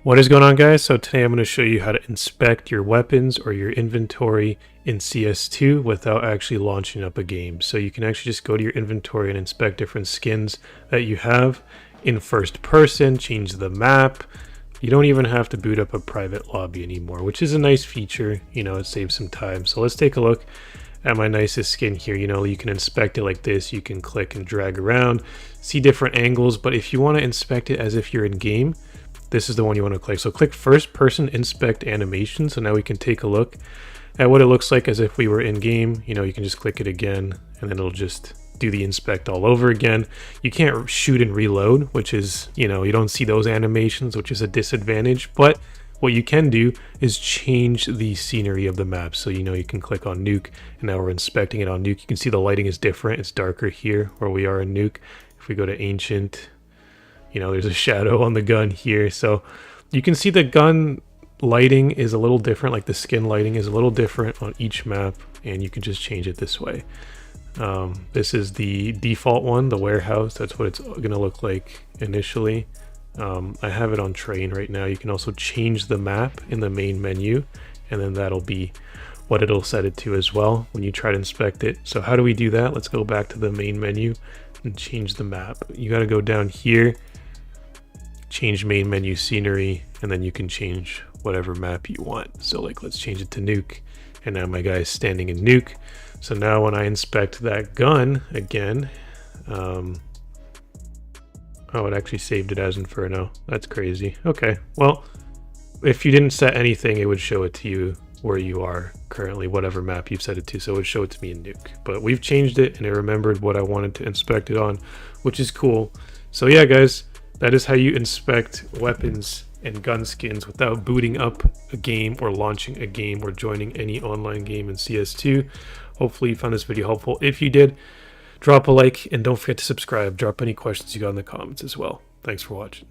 What is going on, guys? So today I'm going to show you how to inspect your weapons or your inventory in CS2 without actually launching up a game. So you can actually just go to your inventory and inspect different skins that you have in first person, change the map. You don't even have to boot up a private lobby anymore, which is a nice feature. You know, it saves some time. So let's take a look at my nicest skin here. You know, you can inspect it like this. You can click and drag around, see different angles. But if you want to inspect it as if you're in game, this is the one you want to click. So click first person inspect animation. So now we can take a look at what it looks like as if we were in game. You know, you can just click it again and then it'll just do the inspect all over again. You can't shoot and reload, which is, you know, you don't see those animations, which is a disadvantage. But what you can do is change the scenery of the map. So, you know, you can click on Nuke and now we're inspecting it on Nuke. You can see the lighting is different. It's darker here where we are in Nuke. If we go to Ancient, you know, there's a shadow on the gun here. So you can see the gun lighting is a little different, like the skin lighting is a little different on each map, and you can just change it this way. This is the default one, the warehouse. That's what it's going to look like initially. I have it on train right now. You can also change the map in the main menu, and then that'll be what it'll set it to as well when you try to inspect it. So how do we do that? Let's go back to the main menu and change the map. You got to go down here, change main menu scenery, and then you can change whatever map you want. So like, let's change it to Nuke, and now my guy is standing in Nuke. So now when I inspect that gun again, oh, it actually saved it as Inferno. That's crazy. Okay, well, if you didn't set anything, it would show it to you where you are currently, whatever map you've set it to. So it would show it to me in Nuke, but we've changed it and it remembered what I wanted to inspect it on, which is cool. So yeah, guys, that is how you inspect weapons and gun skins without booting up a game or launching a game or joining any online game in CS2. Hopefully you found this video helpful. If you did, drop a like and don't forget to subscribe. Drop any questions you got in the comments as well. Thanks for watching.